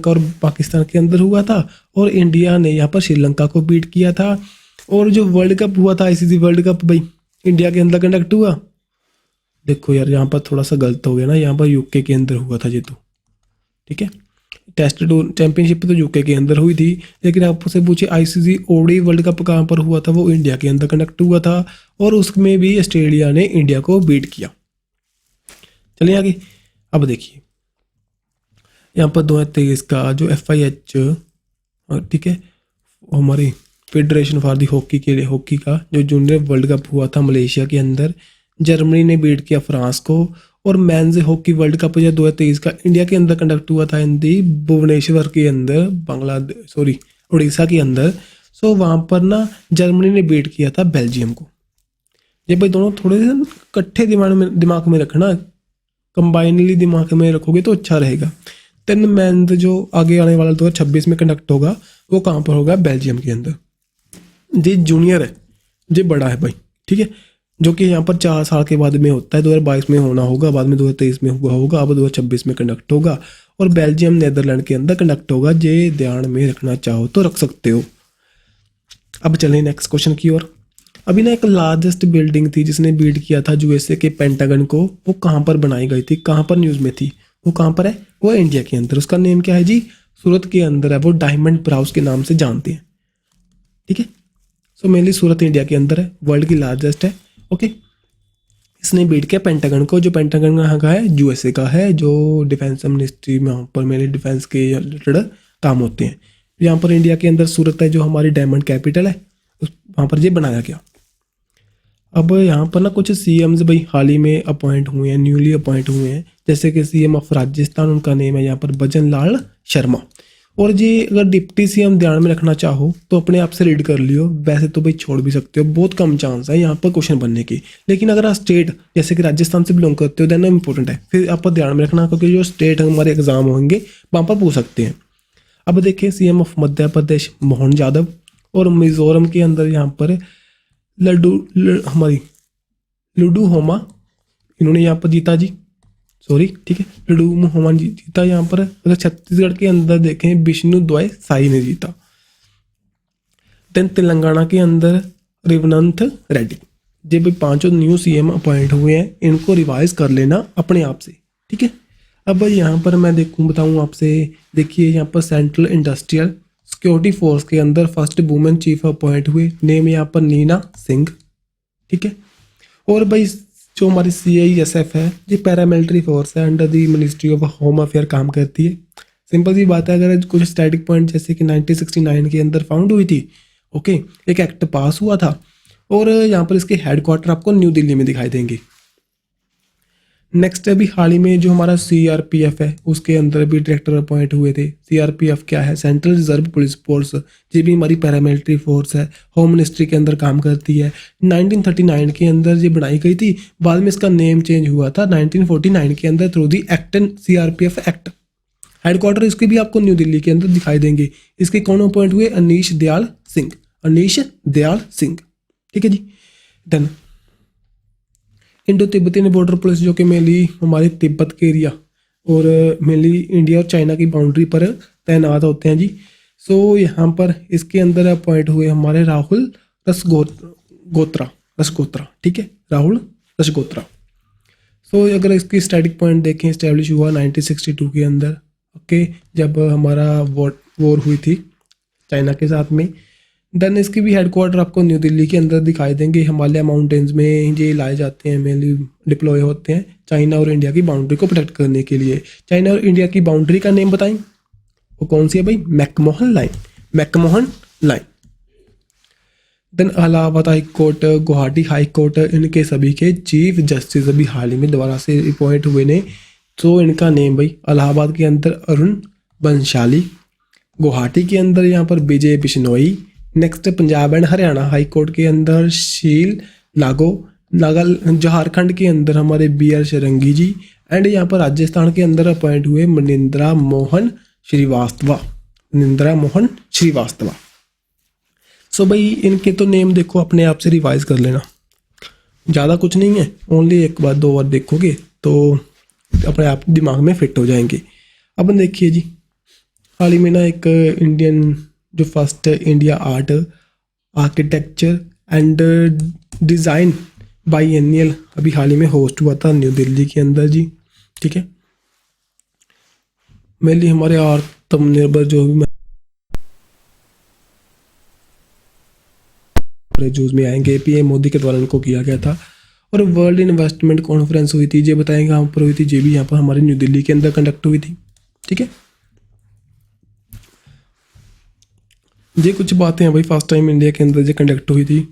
और पाकिस्तान के अंदर हुआ था, और इंडिया ने यहाँ पर श्रीलंका को बीट किया था। और जो वर्ल्ड कप हुआ था आईसीसी वर्ल्ड कप भाई इंडिया के अंदर कंडक्ट हुआ। देखो यार यहाँ पर थोड़ा सा गलत हो गया ना, यहाँ पर यूके के अंदर हुआ था ये तो, ठीक है। टेस्ट चैंपियनशिप तो यूके के अंदर हुई थी, लेकिन आपसे पूछे आईसीसी ओडी वर्ल्ड कप कहाँ पर हुआ था, वो इंडिया के अंदर कंडक्ट हुआ था, और उसमें भी ऑस्ट्रेलिया ने इंडिया को बीट किया। चलिए आगे। अब देखिए यहाँ पर 2023 का जो FIH, ठीक है, हमारी फेडरेशन फॉर दी हॉकी का जो जूनियर वर्ल्ड कप हुआ था मलेशिया के अंदर, जर्मनी ने बीट किया फ्रांस को। और मेंस हॉकी वर्ल्ड कप जो 2023 का इंडिया के अंदर कंडक्ट हुआ था इन दी भुवनेश्वर के अंदर, उड़ीसा के अंदर। सो वहाँ पर ना जर्मनी ने बीट किया था बेल्जियम को। ये भाई दोनों थोड़े से इकट्ठे दिमाग में रखना, कंबाइनली दिमाग में रखोगे तो अच्छा रहेगा। 10 मेंस जो आगे आने वाला 2026 में कंडक्ट होगा, वो कहाँ पर होगा? बेल्जियम के अंदर। ये जूनियर है, ये बड़ा है भाई, ठीक है, जो कि यहाँ पर 4 साल के बाद में होता है। 2022 में होना होगा, बाद में 2023 में हुआ होगा, अब 2026 में कंडक्ट होगा, और बेल्जियम नीदरलैंड के अंदर कंडक्ट होगा। ये ध्यान में रखना चाहो तो रख सकते हो। अब चलें नेक्स्ट क्वेश्चन की ओर। अभी ना एक लार्जेस्ट बिल्डिंग थी जिसने बीट किया था यूएसए के पेंटागन को, वो कहाँ पर बनाई गई थी, कहाँ पर न्यूज़ में थी, वो कहाँ पर है? वो इंडिया के अंदर। उसका नेम क्या है जी? सूरत के अंदर है, वो डायमंड ब्राउज के नाम से जानते हैं, ठीक है। सो मेनली सूरत इंडिया के अंदर है, वर्ल्ड की लार्जेस्ट है, ओके। इसने बीट किया पेंटागन को, जो पेंटागन कहाँ का है? यूएसए का है, जो डिफेंस मिनिस्ट्री में वहाँ पर मेनली डिफेंस के रिलेटेड काम होते हैं। यहाँ पर इंडिया के अंदर सूरत है, जो हमारी डायमंड कैपिटल है, वहाँ पर ये बनाया गया। अब यहाँ पर ना कुछ CMs भाई हाल ही में अपॉइंट हुए हैं, न्यूली अपॉइंट हुए हैं, जैसे कि CM ऑफ राजस्थान, उनका नेम है यहाँ पर भजन लाल शर्मा। और ये अगर डिप्टी सीएम ध्यान में रखना चाहो तो अपने आप से रीड कर लियो, वैसे तो भाई छोड़ भी सकते हो, बहुत कम चांस है यहाँ पर क्वेश्चन बनने की। लेकिन अगर आप स्टेट जैसे कि राजस्थान से बिलोंग करते हो देन इंपॉर्टेंट है, फिर आप ध्यान में रखना क्योंकि जो स्टेट हमारे एग्जाम होंगे वहाँ पर पूछ सकते हैं। अब देखिए सीएम ऑफ मध्य प्रदेश मोहन यादव, और मिजोरम के अंदर यहाँ पर हमारी लुडू होमा, इन्होंने यहाँ पर जीता जी, सॉरी ठीक है, लुडू होमा जीता यहाँ पर। अगर छत्तीसगढ़ के अंदर देखें विष्णु द्वय साई ने जीता। देन तेलंगाना के अंदर रेवनंथ रेड्डी। ये भाई पांचों न्यू सीएम अपॉइंट हुए हैं, इनको रिवाइज कर लेना अपने आप से, ठीक है। अब यहाँ पर मैं बताऊँ आपसे, देखिए यहाँ पर सेंट्रल इंडस्ट्रियल सिक्योरिटी फोर्स के अंदर फर्स्ट वुमेन चीफ अपॉइंट हुए, नेम यहाँ पर नीना सिंह, ठीक है। और भाई जो हमारी CISF है ये पैरामिलिट्री फोर्स है, under the ministry of home affair काम करती है। सिंपल सी बात है, अगर कुछ स्टैटिक पॉइंट जैसे कि 1969 के अंदर फाउंड हुई थी, ओके, एक एक्ट पास हुआ था, और यहाँ पर इसके हेडक्वार्टर आपको न्यू दिल्ली में दिखाई देंगे। नेक्स्ट अभी हाल ही में जो हमारा CRPF है उसके अंदर भी डायरेक्टर अपॉइंट हुए थे। CRPF क्या है? सेंट्रल रिजर्व पुलिस फोर्स, ये भी हमारी पैरामिलिट्री फोर्स है, होम मिनिस्ट्री के अंदर काम करती है। 1939 के अंदर ये बनाई गई थी, बाद में इसका नेम चेंज हुआ था 1949 के अंदर through the act and CRPF act. Headquarter इसके भी आपको न्यू दिल्ली के अंदर दिखाई देंगे। इसके कौन अपॉइंट हुए? अनीश दयाल सिंह, अनीश दयाल सिंह, ठीक है जी। Done. Indo Tibetan border police जो कि मेनली हमारे तिब्बत के एरिया और मेनली इंडिया और चाइना की बाउंड्री पर तैनात होते हैं जी। सो यहाँ पर इसके अंदर अपॉइंट हुए हमारे राहुल रसगोत्रा, ठीक है, राहुल रसगोत्रा। सो अगर इसकी स्टैटिक पॉइंट देखें, इस्टेब्लिश हुआ 1962 के अंदर, ओके, जब हमारा वॉर हुई थी चाइना के साथ में। देन इसके भी हेडक्वार्टर आपको न्यू दिल्ली के अंदर दिखाई देंगे। हिमालय माउंटेन्स में ये लाए जाते हैं, मेनली डिप्लॉय होते हैं चाइना और इंडिया की बाउंड्री को प्रोटेक्ट करने के लिए। चाइना और इंडिया की बाउंड्री का नेम बताएं, वो कौन सी है भाई? McMahon line, McMahon line. Then Allahabad high court, Guwahati high court, इनके सभी के चीफ जस्टिस अभी हाल ही में दोबारा से अपॉइंट हुए ने। तो इनका नेम भाई इलाहाबाद के अंदर अरुण बंशाली, गुवाहाटी के अंदर यहाँ पर Vijay Bishnoi. Next Punjab and Haryana high court के अंदर शील लागो, झारखंड के अंदर हमारे BR शरंगी जी, एंड यहाँ पर राजस्थान के अंदर अपॉइंट हुए मनिंद्रा मोहन श्रीवास्तव, मनिंद्रा मोहन श्रीवास्तव। सो भाई इनके तो नेम देखो अपने आप से रिवाइज कर लेना, ज़्यादा कुछ नहीं है, ओनली एक बार दो बार देखोगे तो अपने आप दिमाग में फिट हो जाएंगे। अब देखिए जी, हाल ही में ना एक इंडियन जो first India art architecture and design biennial अभी हाल ही में होस्ट हुआ था न्यू दिल्ली के अंदर जी, ठीक है। मेनली हमारे आत्मनिर्भर जो भी जूस में आएंगे, PM मोदी के द्वारा इनको किया गया था। और वर्ल्ड इन्वेस्टमेंट कॉन्फ्रेंस हुई थी, ये बताएंगे कहाँ पर हुई थी, ये भी यहाँ पर हमारे न्यू दिल्ली के अंदर कंडक्ट हुई थी, ठीक है। ये कुछ बातें हैं भाई, फर्स्ट टाइम इंडिया के अंदर ये कंडक्ट हुई थी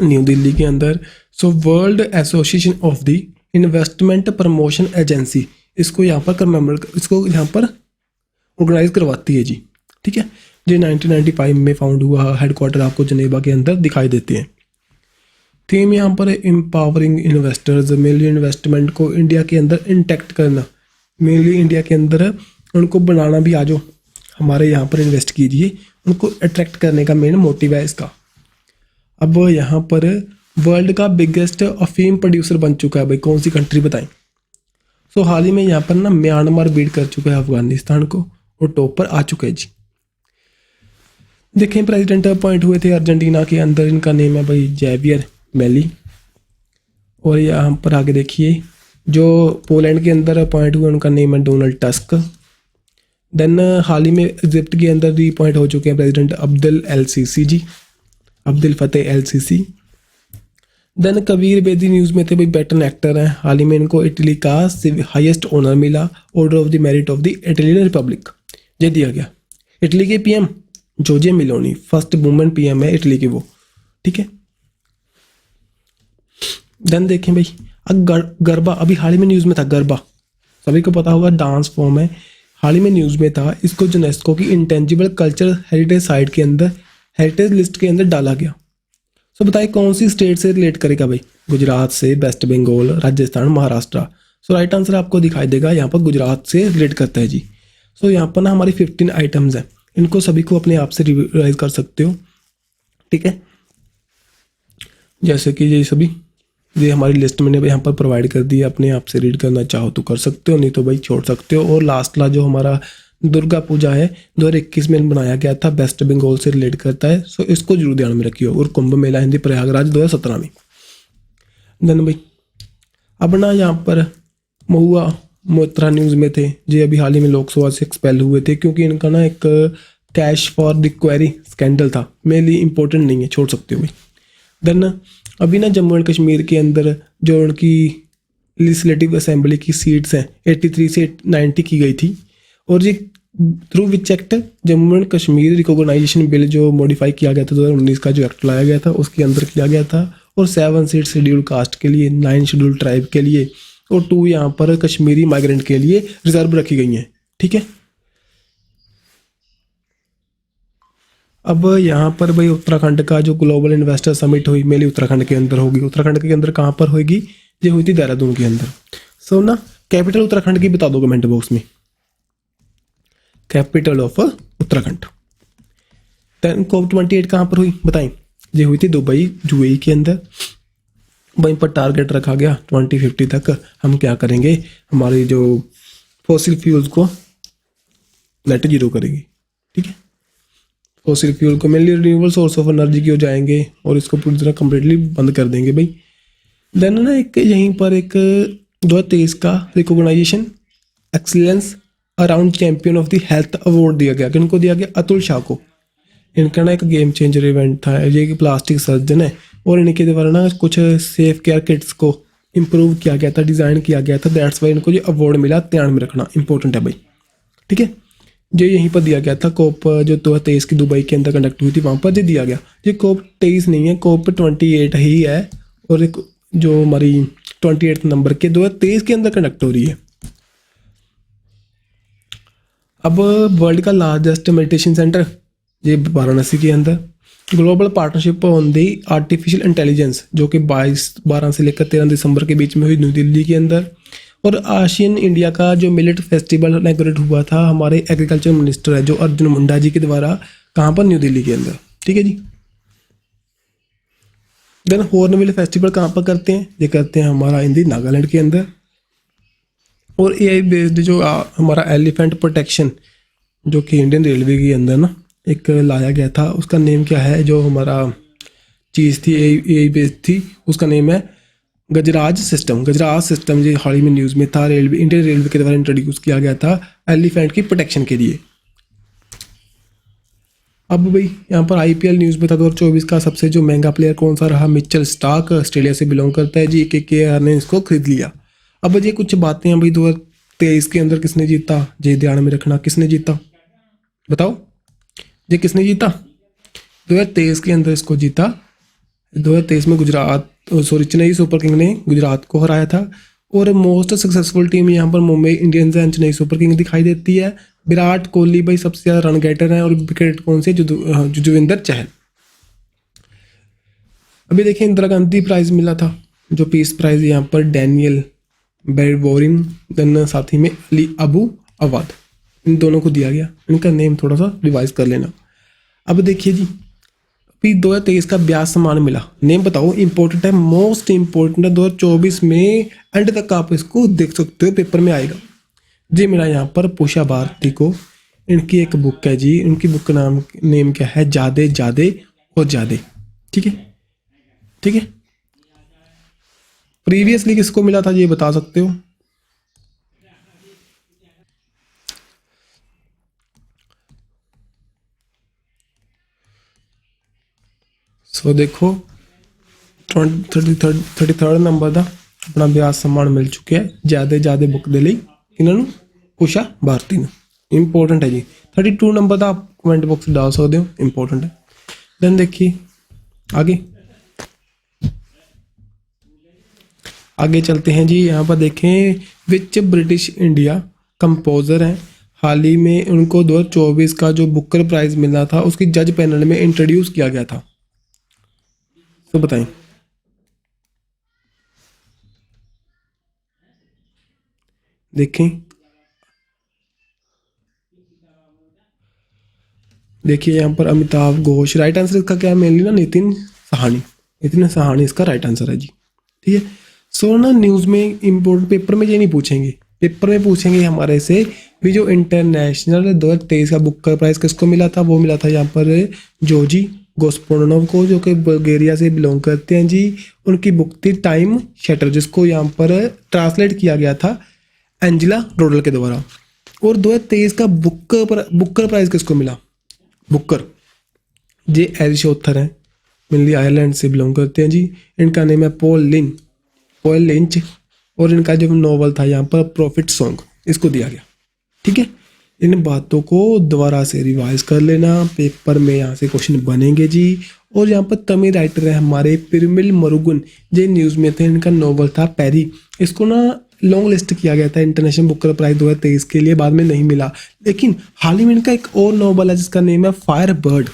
न्यू दिल्ली के अंदर। So world association of the investment promotion agency इसको यहाँ पर ऑर्गेनाइज करवाती है जी, ठीक है। ये 1995 में फाउंड हुआ, हेडक्वार्टर आपको जनेवा के अंदर दिखाई देते हैं। थीम यहाँ पर एम्पावरिंग इन्वेस्टर्स, मेनली इन्वेस्टमेंट को इंडिया के अंदर इंटैक्ट करना, मेनली इंडिया के अंदर उनको बनाना भी, आ जाओ हमारे यहाँ पर इन्वेस्ट कीजिए, उनको अट्रैक्ट करने का मेन मोटिव है इसका। अब यहाँ पर वर्ल्ड का बिगेस्ट अफीम प्रोड्यूसर बन चुका है भाई, कौन सी कंट्री बताएं? सो हाल ही में यहाँ पर ना म्यांमार बीट कर चुका है अफगानिस्तान को और टॉप पर आ चुका है जी। देखें प्रेसिडेंट अपॉइंट हुए थे अर्जेंटीना के अंदर, इनका नेम है भाई जेवियर मेली। और यहाँ पर आगे देखिए जो पोलैंड के अंदर अपॉइंट हुए उनका नेम है डोनाल्ड टस्क। देन हाल ही में इजिप्ट के अंदर री अपॉइंट हो चुके हैं president Abdul LCC ji, Abdul Fattah LCC। Then Kabir Bedi news में थे भाई, वेटरन एक्टर हैं, हाल ही में इनको इटली का हाईएस्ट ऑनर मिला, order of the merit of the Italian Republic, ये दिया गया। इटली के PM Georgia Meloni, first women PM है इटली की वो, ठीक है। देन देखें भाई गरबा, अभी हाल ही में न्यूज़ में था गरबा, सभी को पता होगा डांस फॉर्म है, हाल ही में न्यूज़ में था, इसको यूनेस्को की इंटेंजिबल कल्चरल हेरिटेज साइट के अंदर, हेरिटेज लिस्ट के अंदर डाला गया। सो बताइए कौन सी स्टेट से रिलेट करेगा भाई? गुजरात से, वेस्ट बंगाल, राजस्थान, महाराष्ट्र। सो राइट आंसर आपको दिखाई देगा यहाँ पर गुजरात से रिलेट करता है जी। सो यहाँ पर ना हमारी 15 आइटम्स हैं, इनको सभी को अपने आप से रिवाइज कर सकते हो, ठीक है। जैसे कि ये सभी ये हमारी लिस्ट मैंने यहाँ पर प्रोवाइड कर दी है, अपने आप से रीड करना चाहो तो कर सकते हो, नहीं तो भाई छोड़ सकते हो। और लास्ट ला जो हमारा दुर्गा पूजा है 2021 में बनाया गया था, वेस्ट बंगाल से रिलेट करता है, सो इसको जरूर ध्यान में रखियो। और कुंभ मेला हिंदी प्रयागराज 2017 में। देन भाई अब ना यहाँ पर महुआ मोत्रा न्यूज़ में थे, जो अभी हाल ही में लोकसभा से एक्सपेल हुए थे, क्योंकि इनका ना एक cash for the query scandal था। मेरे लिए इंपॉर्टेंट नहीं है, छोड़ सकते हो भाई। देन अभी ना जम्मू एंड कश्मीर के अंदर जो उनकी लेजिस्लेटिव असेंबली की सीट्स हैं 83 से 90 की गई थी, और ये through which act Jammu and Kashmir recognisation bill जो मॉडिफाई किया गया था 2019 का जो एक्ट लाया गया था उसके अंदर किया गया था। और 7 सीट शेड्यूल कास्ट के लिए, 9 शेड्यूल ट्राइब के लिए और 2 यहाँ पर कश्मीरी माइग्रेंट के लिए रिजर्व रखी गई हैं, ठीक है। अब यहाँ पर भाई उत्तराखंड का जो ग्लोबल इन्वेस्टर समिट हुई, मेनली उत्तराखंड के अंदर होगी। उत्तराखंड के अंदर कहाँ पर होगी? ये हुई थी देहरादून के अंदर। सो ना कैपिटल उत्तराखंड की बता दो कमेंट बॉक्स में, capital of Uttarakhand. Then COP28 कहाँ पर हुई बताएं? ये हुई थी दुबई, यूएई के अंदर। वहीं पर टारगेट रखा गया 2050 तक हम क्या करेंगे, हमारी जो फॉसिल फ्यूल्स को नेट जीरो करेंगे, ठीक है। फॉसिल फ्यूल को mainly renewable source of energy की हो जाएंगे और इसको पूरी तरह कम्प्लीटली बंद कर देंगे भाई। देन ना एक यहीं पर एक 2023 का recognisation excellence around champion of the health award दिया गया। किनको दिया गया? अतुल शाह को। इनका ना एक गेम चेंजर इवेंट था, ये कि प्लास्टिक सर्जन है और इनके द्वारा ना कुछ सेफ केयर किट्स को इम्प्रूव किया गया था, डिज़ाइन किया गया था। दैट्स वाई इनको ये अवार्ड मिला, ध्यान में रखना इंपॉर्टेंट है भाई, ठीक है। जो यहीं पर दिया गया था COP जो 2023 की दुबई के अंदर कंडक्ट हुई थी, वहाँ पर जो दिया गया। ये COP23 नहीं है, COP28 ही है। और एक जो हमारी 28 नंबर के 2023 के अंदर कंडक्ट हो रही है। अब वर्ल्ड का लार्जेस्ट मेडिटेशन सेंटर ये वाराणसी के अंदर। Global partnership on the artificial intelligence जो कि 12 से लेकर 13 दिसंबर के बीच में हुई न्यू दिल्ली के अंदर। और आशियन इंडिया का जो मिलेट फेस्टिवल इनॉग्रेट हुआ था हमारे एग्रीकल्चर मिनिस्टर है जो अर्जुन मुंडा जी के द्वारा, कहाँ पर? न्यू दिल्ली के अंदर, ठीक है जी। देन हॉर्नबिल फेस्टिवल कहाँ पर करते हैं? ये करते हैं हमारा इन नागालैंड के अंदर। और AI बेस्ड जो हमारा एलिफेंट प्रोटेक्शन जो कि इंडियन रेलवे के अंदर ना एक लाया गया था, उसका नेम क्या है? जो हमारा चीज़ थी AI बेस्ड थी, उसका नेम है गजराज सिस्टम। गजराज सिस्टम जो हाल ही में न्यूज़ में था, रेलवे, इंडियन रेलवे के द्वारा इंट्रोड्यूस किया गया था एलिफेंट की प्रोटेक्शन के लिए। अब भाई यहाँ पर IPL न्यूज़ में था 2024 का सबसे जो महंगा प्लेयर कौन सा रहा? मिचेल स्टार्क, ऑस्ट्रेलिया से बिलोंग करता है जी। KKR ने इसको खरीद लिया। अब ये कुछ बातें हैं भाई 2023 के अंदर किसने जीता, ये ध्यान में रखना। किसने जीता बताओ? ये किसने जीता? 2023 के अंदर इसको जीता। 2023 में Gujarat, sorry, Chennai super king ने गुजरात को हराया था। और मोस्ट सक्सेसफुल टीम यहाँ पर Mumbai Indians and Chennai super king दिखाई देती है। विराट कोहली भाई सबसे ज़्यादा रन गेटर हैं और विकेट कौन से? जुजविंदर चहल। अभी देखिए इंदिरा गांधी प्राइज मिला था जो पीस प्राइज, यहाँ पर डैनियल बेरबोरिन, देन साथ ही में अली अबू अवाद, इन दोनों को दिया गया। इनका नेम थोड़ा सा रिवाइज कर लेना। अब देखिए जी, अभी 2023 का ब्याज सम्मान मिला, नेम बताओ, इंपॉर्टेंट है, मोस्ट इंपॉर्टेंट है। 2024 में एंड तक आप इसको देख सकते हो, पेपर में आएगा जी। मिला यहाँ पर पूषा भारती को, इनकी एक बुक है जी, इनकी बुक का नेम क्या है? जादे जादे और जादे, ठीक है, ठीक है। प्रीवियसली किसको मिला था ये बता सकते हो? सो देखो 33rd नंबर का अपना ब्याज सम्मान मिल चुके हैं ज्यादा ज्यादा बुक दे ਲਈ इन्होंने उषा भारती ने। इंपॉर्टेंट है जी। 32 नंबर का आप कमेंट बॉक्स डाल सकते हो, इंपॉर्टेंट है। देन देखिए आगे आगे चलते हैं जी। यहाँ पर देखें विच ब्रिटिश इंडिया कंपोजर हैं हाल ही में उनको 2024 का जो बुकर प्राइज मिला था उसकी जज पैनल में इंट्रोड्यूस किया गया था। तो बताएं। देखें, देखिए यहाँ पर अमिताभ घोष, राइट आंसर इसका क्या है मेनली ना, नितिन सहानी। नितिन सहानी इसका राइट आंसर है जी। ठीक है। सो ना न्यूज़ में इम्पोर्टेंट पेपर में ये नहीं पूछेंगे, पेपर में पूछेंगे हमारे से भी जो इंटरनेशनल 2023 का बुकर प्राइज किसको मिला था, वो मिला था यहाँ पर जोजी गोस्पोनोव को, जो कि बल्गेरिया से बिलोंग करते हैं जी। उनकी बुक थी टाइम शटर, जिसको यहाँ पर ट्रांसलेट किया गया था एंजिला रोडल के द्वारा। और 2023 का बुकर प्राइज किसको मिला, बुकर, जे एरिश ऑथर हैं, मेनली आयरलैंड से बिलोंग करते हैं जी। इनका नेम है पॉल लिंच। और इनका जो नॉवल था यहाँ पर प्रॉफिट सॉन्ग, इसको दिया गया। ठीक है। इन बातों को दोबारा से रिवाइज कर लेना, पेपर में यहाँ से क्वेश्चन बनेंगे जी। और यहाँ पर तमिल राइटर है हमारे पिरुमिल मुरुगन, जो न्यूज़ में थे। इनका नॉवल था पैरी। इसको ना लॉन्ग लिस्ट किया गया था इंटरनेशनल बुकर प्राइज 2023 के लिए, बाद में नहीं मिला। लेकिन हाल ही में इनका एक और नॉवल है जिसका नेम है फायर बर्ड।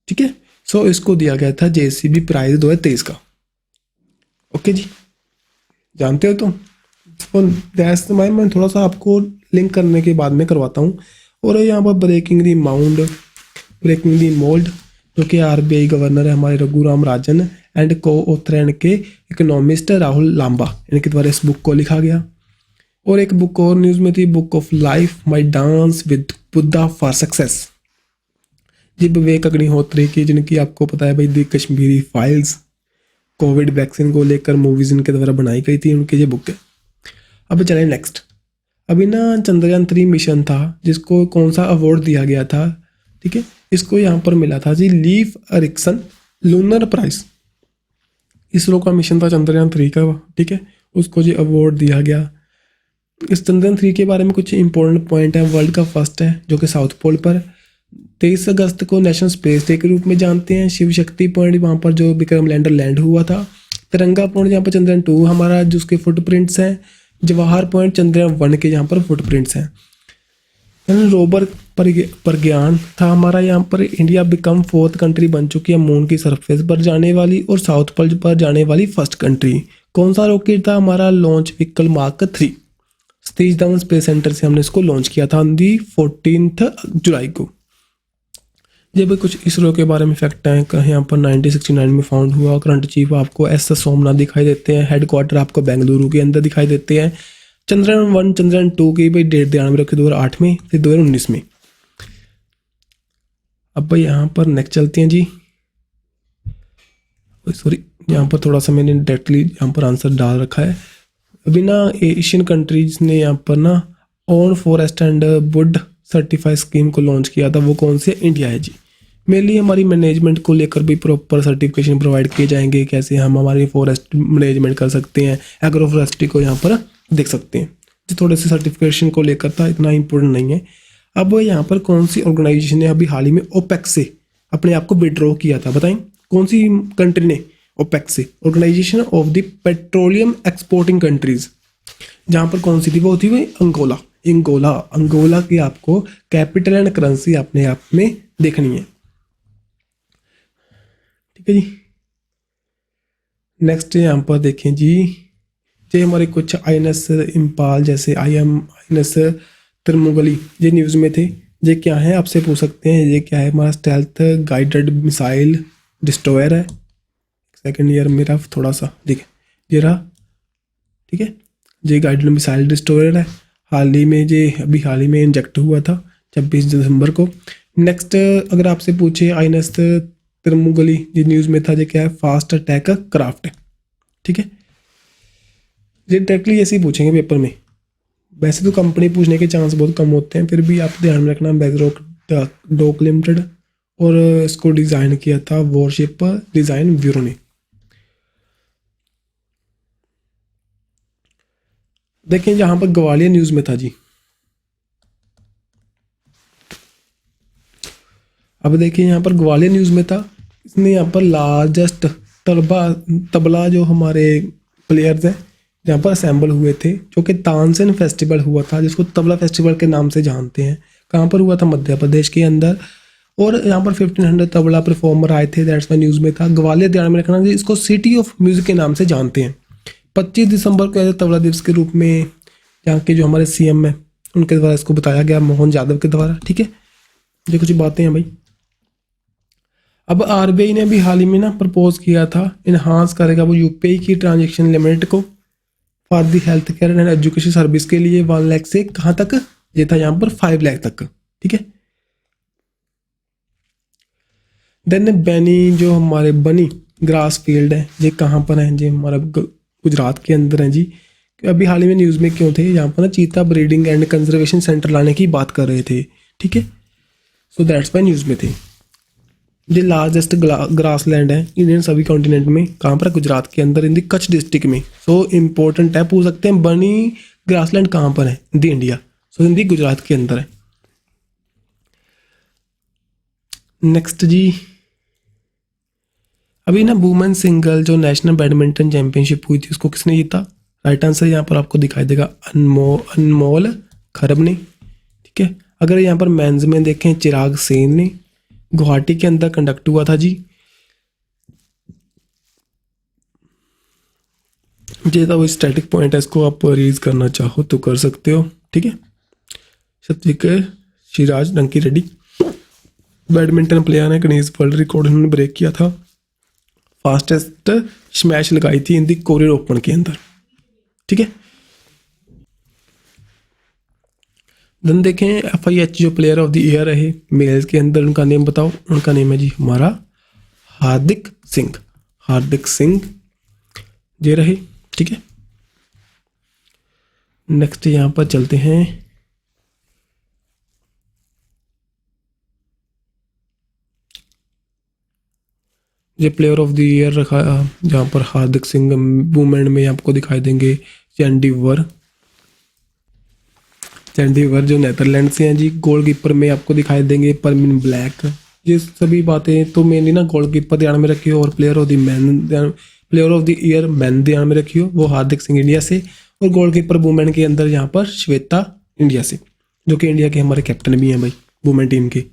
ठीक है। सो इसको दिया गया था जेसीबी प्राइज 2023 का। ओके जी, जानते हो तुम। मैं थोड़ा सा आपको लिंक करने के बाद में करवाता हूँ। और यहाँ पर ब्रेकिंग दी मोल्ड, जो कि आरबीआई गवर्नर है हमारे रघुराम राजन एंड को ऑथर इनके इकोनॉमिस्ट राहुल लांबा, इनके द्वारा इस बुक को लिखा गया। और एक बुक और न्यूज़ में थी, book of life my dance with Buddha for success, जी विवेक अग्निहोत्री की, जिनकी आपको पता है भाई the Kashmiri files, Covid vaccine को लेकर मूवीज इनके द्वारा बनाई गई थी, उनकी ये बुक है। अब चले नेक्स्ट। अभी ना चंद्रयान 3 मिशन था, जिसको कौन सा अवार्ड दिया गया था। ठीक है। इसको यहाँ पर मिला था जी Leif Erikson lunar prize. ISRO का मिशन था चंद्रयान 3 का। ठीक है। उसको जी अवार्ड दिया गया। इस चंद्रयान 3 के बारे में कुछ इंपॉर्टेंट पॉइंट है। वर्ल्ड का फर्स्ट है जो कि साउथ पोल पर। 23 अगस्त को नेशनल स्पेस डे के रूप में जानते हैं। शिव शक्ति पॉइंट वहाँ पर जो विक्रम लैंडर लैंड हुआ था। तिरंगा पॉइंट जहाँ पर चंद्रयान 2 हमारा जिसके फुटप्रिंट्स हैं। जवाहर पॉइंट चंद्रयान 1 के यहाँ पर फुटप्रिंट्स हैं। रोवर प्रज्ञान था हमारा। यहाँ पर इंडिया बिकम 4th कंट्री बन चुकी है मून की सरफेस पर जाने वाली और साउथ पोल पर जाने वाली फर्स्ट कंट्री। कौन सा रॉकेट था हमारा, launch vehicle mark 3। Satish Dhawan space centre से हमने इसको लॉन्च किया था ऑन दी 14 जुलाई को। ये भी कुछ इसरो के बारे में फैक्ट हैं। यहाँ पर 1969 में फाउंड हुआ। करंट चीफ आपको एस सोमनाथ दिखाई देते हैं। हेडक्वार्टर आपको बेंगलुरु के अंदर दिखाई देते हैं। चंद्रयान 1 चंद्रयान 2 की भाई डेट ध्यान में रखिए, 2008 में फिर 2019 में। अब भाई यहाँ पर नेक्स्ट चलते हैं जी। सॉरी, यहाँ पर थोड़ा सा मैंने डायरेक्टली यहाँ पर आंसर डाल रखा है। अभी ना एशियन कंट्रीज ने यहाँ पर ना on forest and would certified scheme को लॉन्च किया था। वो कौन से, इंडिया है जी। मेनली हमारी मैनेजमेंट को लेकर भी प्रॉपर सर्टिफिकेशन प्रोवाइड किए जाएंगे, कैसे हम हमारी फॉरेस्ट मैनेजमेंट कर सकते हैं। एग्रो फॉरेस्ट्री को यहाँ पर देख सकते हैं। जो थोड़े से सर्टिफिकेशन को लेकर था, इतना इंपॉर्टेंट नहीं है। अब यहाँ पर कौन सी ऑर्गेनाइजेशन ने अभी हाल ही में ओपेक से अपने आप को विड्रॉ किया था, बताएं कौन सी कंट्री ने। ओपेक से, organisation of the petroleum exporting countries, जहाँ पर कौन सी थी, वो थी वही अंगोला की आपको कैपिटल एंड करेंसी अपने आप में देखनी है। ठीक है जी। नेक्स्ट यहाँ पर देखें जी, ये हमारे कुछ INS इम्पाल जैसे INS तिरुमंगली ये न्यूज़ में थे। ये क्या है आपसे पूछ सकते हैं। ये क्या है, हमारा स्टेल्थ गाइडेड मिसाइल डिस्ट्रॉयर है। सेकेंड ईयर मेरा थोड़ा सा देखिए ये रहा। ठीक है। ये गाइडेड मिसाइल डिस्ट्रॉयर है। हाल ही में इंजेक्ट हुआ था 26 दिसंबर को। नेक्स्ट अगर आपसे पूछे INS तिरुमंगली ये न्यूज़ में था, ये क्या है, फास्ट अटैक क्राफ्ट है। ठीक है। ये डायरेक्टली ऐसे ही पूछेंगे पेपर में। वैसे तो कंपनी पूछने के चांस बहुत कम होते हैं, फिर भी आप ध्यान में रखना। बेजरॉक डॉक लिमिटेड, और इसको डिज़ाइन किया था वॉरशिप डिज़ाइन ब्यूरो ने। देखें जहाँ पर ग्वालियर न्यूज़ में था जी। अब देखिए यहाँ पर ग्वालियर न्यूज़ में था। इसने यहाँ पर लार्जेस्ट तबला जो हमारे प्लेयर्स हैं जहाँ पर असेंबल हुए थे, जो कि तानसेन फेस्टिवल हुआ था, जिसको तबला फेस्टिवल के नाम से जानते हैं। कहाँ पर हुआ था? मध्य प्रदेश के अंदर। और यहाँ पर 1500 तबला परफॉर्मर आए थे, दैट्स वाई न्यूज़ में था। ग्वालियर ध्यान में रखना जी, इसको सिटी ऑफ म्यूजिक के नाम से जानते हैं। 25 दिसंबर को ऐसे तबला दिवस के रूप में यहाँ के जो हमारे सीएम हैं उनके द्वारा इसको बताया गया, मोहन यादव के द्वारा। ठीक है, ये कुछ बातें हैं भाई। अब आरबीआई ने भी हाल ही में ना प्रपोज किया था, इन्हांस करेगा वो यूपीआई की ट्रांजेक्शन लिमिट को for the health care and education service के लिए 1 लाख से कहाँ तक? ये था यहाँ पर 5 लाख तक। ठीक है, देन बैनी जो हमारे बनी ग्रास फील्ड है, ये कहाँ पर है? जी हमारा गुजरात के अंदर है जी। अभी हाल ही में न्यूज़ में क्यों थे? यहाँ पर ना चीता ब्रीडिंग एंड कंजर्वेशन सेंटर लाने की बात कर रहे थे। ठीक है, सो दैट्स वाई न्यूज़ में थे। ये लार्जेस्ट ग्रास लैंड है इंडियन सभी कॉन्टिनेंट में। कहाँ पर? गुजरात के अंदर, इन दी कच्छ डिस्ट्रिक्ट में। सो इम्पोर्टेंट है, पूछ सकते हैं बनी ग्रास लैंड कहाँ पर है? इन दी इंडिया। सो इन दी गुजरात के अंदर है। नेक्स्ट जी, अभी ना वुमेन सिंगल जो नेशनल बैडमिंटन चैंपियनशिप हुई थी, उसको किसने जीता? राइट आंसर यहाँ पर आपको दिखाई देगा अनमोल खरब ने। ठीक है, अगर यहाँ पर मेंस में देखें, चिराग सेन ने। गुवाहाटी के अंदर कंडक्ट हुआ था जी। ये था वो स्टैटिक पॉइंट है, इसको आप रीज करना चाहो तो कर सकते हो। ठीक है, सत्विक शिराज रंकी रेड्डी बैडमिंटन प्लेयर ने गिनीज वर्ल्ड रिकॉर्ड उन्होंने ब्रेक किया था। फास्टेस्ट स्मैश लगाई थी इन दी कोरियर ओपन के अंदर। ठीक है, देन देखें FIH जो प्लेयर ऑफ द ईयर रहे मेल्स के अंदर, उनका नेम बताओ। उनका नेम है जी हमारा हार्दिक सिंह। हार्दिक सिंह ये रहे। ठीक है, नेक्स्ट यहाँ पर चलते हैं। ये प्लेयर ऑफ द ईयर रखा जहाँ पर हार्दिक सिंह। वुमेन में आपको दिखाई देंगे चैंडीवर जो नेदरलैंड से हैं जी। गोलकीपर में आपको दिखाई देंगे परमिन ब्लैक। ये सभी बातें तो मेनली ना गोलकीपर ध्यान में रखियो, और player of the year man ध्यान में रखियो, वो हार्दिक सिंह इंडिया से। और गोलकीपर वुमेन के अंदर यहाँ पर श्वेता इंडिया से, जो कि इंडिया के हमारे कैप्टन भी हैं भाई वुमेन टीम के।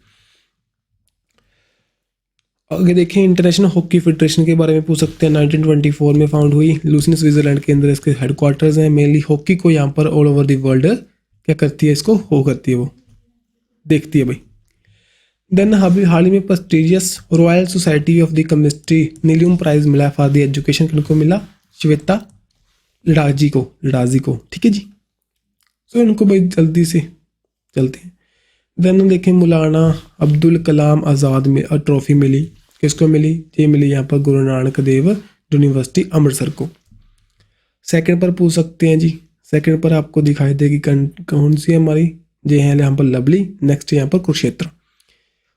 आगे देखें, इंटरनेशनल हॉकी फेडरेशन के बारे में पूछ सकते हैं। 1924 में फाउंड हुई, लूसन स्विट्जरलैंड के अंदर इसके हेडक्वार्टर्स हैं। मेनली हॉकी को यहाँ पर ऑल ओवर द वर्ल्ड क्या करती है? इसको करती है, वो देखती है भाई। देन अभी हाल ही में prestigious royal society of the chemistry Nyholm prize मिला फॉर द एजुकेशन। किनको मिला? श्वेता लिडाजी को। ठीक है जी, सो इनको भाई जल्दी से चलते हैं। देन देखें, मौलाना अब्दुल कलाम आज़ाद में ट्रॉफी मिली। किसको मिली? ये मिली यहाँ पर गुरु नानक देव यूनिवर्सिटी अमृतसर को। सेकंड पर पूछ सकते हैं जी। सेकंड पर आपको दिखाई देगी कौन सी हमारी? ये है यहाँ पर लवली। नेक्स्ट यहाँ पर कुरुक्षेत्र।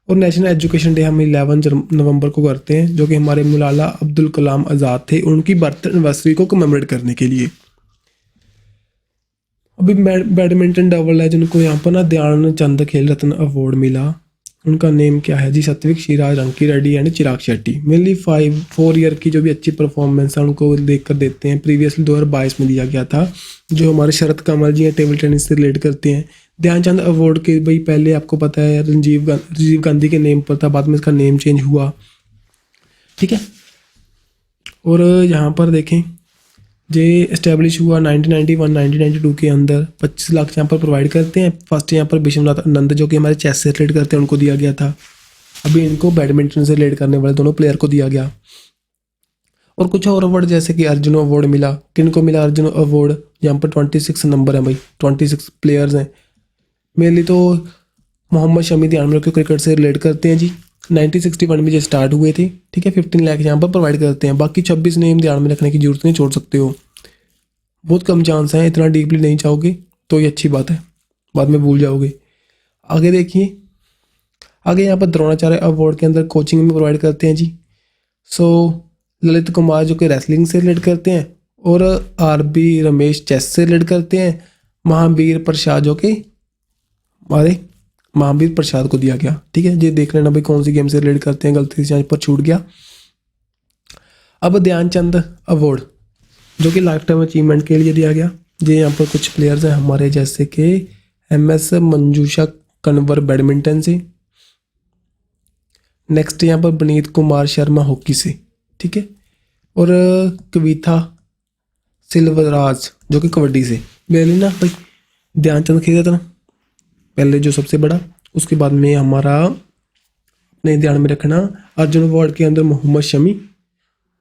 और नेशनल एजुकेशन डे हम 11 नवंबर को करते हैं, जो कि हमारे मौलाना अब्दुल कलाम आज़ाद थे, उनकी बर्थ एनिवर्सरी को कमेमोरेट करने के लिए। अभी बैडमिंटन डबल है जिनको यहाँ पर ना ध्यानचंद खेल रत्न अवार्ड मिला। उनका नेम क्या है जी? Satwik Sairaj Rankireddy and Chirag Shetty. Mainly 4 year की जो भी अच्छी परफॉर्मेंस है उनको देख कर देते हैं। प्रीवियसली 2022 में दिया गया था, जो हमारे शरद कमल जी हैं टेबल टेनिस से रिलेट करते हैं। ध्यानचंद अवार्ड के भाई पहले आपको पता है राजीव गांधी के नेम पर था, बाद में इसका नेम चेंज हुआ। ठीक है, और यहाँ पर देखें, ये इस्टेब्लिश हुआ 1991-1992 के अंदर। 25 लाख यहाँ पर प्रोवाइड करते हैं। फर्स्ट यहाँ पर विश्वनाथ आनंद जो कि हमारे चेस से रिलेट करते हैं उनको दिया गया था। अभी इनको बैडमिंटन से रिलेट करने वाले दोनों प्लेयर को दिया गया। और कुछ और अवार्ड जैसे कि अर्जुन अवार्ड मिला। किनको मिला अर्जुन अवार्ड? यहाँ पर 26 नंबर है भाई, 26 प्लेयर्स हैं। मेनली तो मोहम्मद शमी ध्यान में रखियो, क्रिकेट से रिलेट करते हैं जी। 1961 में जो स्टार्ट हुए थे। ठीक है, 15 लाख यहाँ पर प्रोवाइड करते हैं। बाकी 26 नेम ध्यान में रखने की जरूरत नहीं, छोड़ सकते हो, बहुत कम चांस है। इतना डीपली नहीं चाहोगे तो ये अच्छी बात है, बाद में भूल जाओगे। आगे देखिए, आगे यहाँ पर द्रोणाचार्य अवार्ड के अंदर कोचिंग में प्रोवाइड करते हैं जी। सो ललित कुमार जो कि रेसलिंग से रिलेट करते हैं, और RB रमेश चेस से रिलेट करते हैं। महावीर प्रसाद जो कि हमारे महावीर प्रसाद को दिया गया। ठीक है, ये देख लेना भाई कौन सी गेम से रिलेट करते हैं, गलती से यहाँ पर छूट गया। अब ध्यानचंद अवार्ड जो कि लाइफ टाइम अचीवमेंट के लिए दिया गया। ये यहाँ पर कुछ प्लेयर्स हैं हमारे, जैसे कि MS मंजूषा कन्वर बैडमिंटन से, नेक्स्ट यहाँ पर बनीत कुमार शर्मा हॉकी से, ठीक है, और कविता सिल्वराज जो कि कबड्डी से। पहले ना भाई ध्यानचंद खेला था ना पहले जो सबसे बड़ा, उसके बाद में हमारा अपने ध्यान में रखना अर्जुन अवार्ड के अंदर मोहम्मद शमी,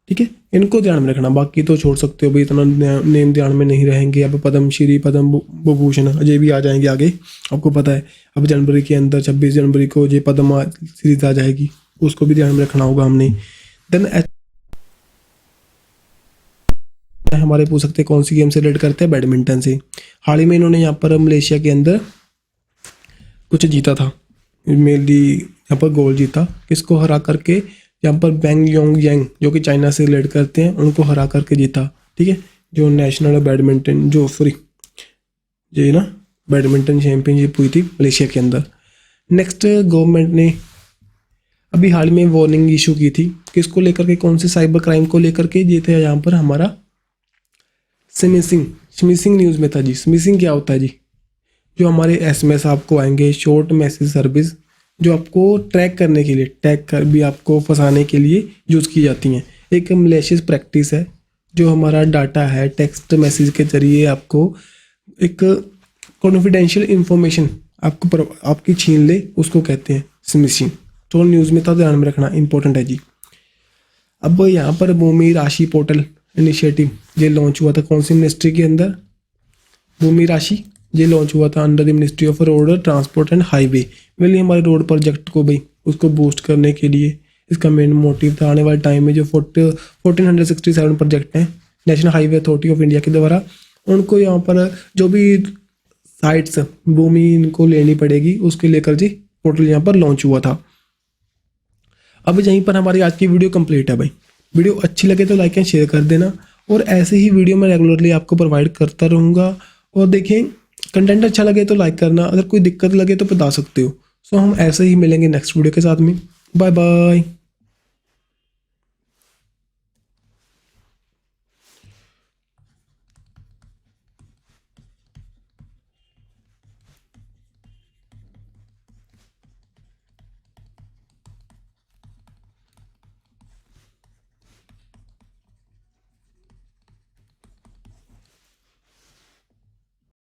ठीक है, इनको ध्यान में रखना। बाकी तो छोड़ सकते हो भाई, इतना नेम ध्यान में नहीं रहेंगे। अब पद्मश्री पद्म विभूषण अजय भी आ जाएंगे आगे, आपको पता है। अब जनवरी के अंदर 26 जनवरी को ये पद्म सीरीज आ जाएगी, उसको भी ध्यान में रखना होगा हमने। देन हमारे पूछ सकते हैं कौन सी गेम से रिलेट करते हैं, बैडमिंटन से। हाल ही में इन्होंने यहाँ पर मलेशिया के अंदर कुछ जीता था, मेनली यहाँ पर गोल्ड जीता, किसको हरा करके, यहाँ पर बैंग योंग यांग जो कि चाइना से रिलेट करते हैं, उनको हरा करके जीता, ठीक है, जो नेशनल बैडमिंटन जो सॉरी ये ना बैडमिंटन चैंपियनशिप हुई थी मलेशिया के अंदर। नेक्स्ट गवर्नमेंट ने अभी हाल में वार्निंग इशू की थी, किसको लेकर के, कौन से साइबर क्राइम को लेकर के। ये थे यहाँ पर हमारा स्मिशिंग न्यूज़ में था जी। स्मिशिंग क्या होता है जी, जो हमारे SMS आपको आएंगे, शॉर्ट मैसेज सर्विस, जो आपको ट्रैक करने के लिए, टैग कर भी आपको फंसाने के लिए यूज़ की जाती हैं। एक मलेशियस प्रैक्टिस है, जो हमारा डाटा है टेक्स्ट मैसेज के जरिए आपको एक कॉन्फिडेंशियल इंफॉर्मेशन आपकी छीन ले, उसको कहते हैं स्मिशिंग। तो न्यूज़ में था, ध्यान में रखना, इंपॉर्टेंट है जी। अब यहाँ पर भूमि राशि पोर्टल इनिशिएटिव ये लॉन्च हुआ था कौन सी मिनिस्ट्री के अंदर, भूमि राशि, ये लॉन्च हुआ था under the ministry of road transport and highway. Well हमारे रोड प्रोजेक्ट को भाई उसको बूस्ट करने के लिए इसका मेन मोटिव था। आने वाले टाइम में जो 1467 प्रोजेक्ट हैं national highway authority of India के द्वारा, उनको यहाँ पर जो भी साइट्स भूमि इनको लेनी पड़ेगी, उसके लेकर जी पोर्टल यहाँ पर लॉन्च हुआ था। अब यहीं पर हमारी आज की वीडियो कंप्लीट है भाई। वीडियो अच्छी लगे तो लाइक एंड शेयर कर देना, और ऐसे ही वीडियो मैं रेगुलरली आपको प्रोवाइड करता रहूँगा। और देखें कंटेंट अच्छा लगे तो लाइक करना, अगर कोई दिक्कत लगे तो बता सकते हो। सो हम ऐसे ही मिलेंगे नेक्स्ट वीडियो के साथ में। Bye bye.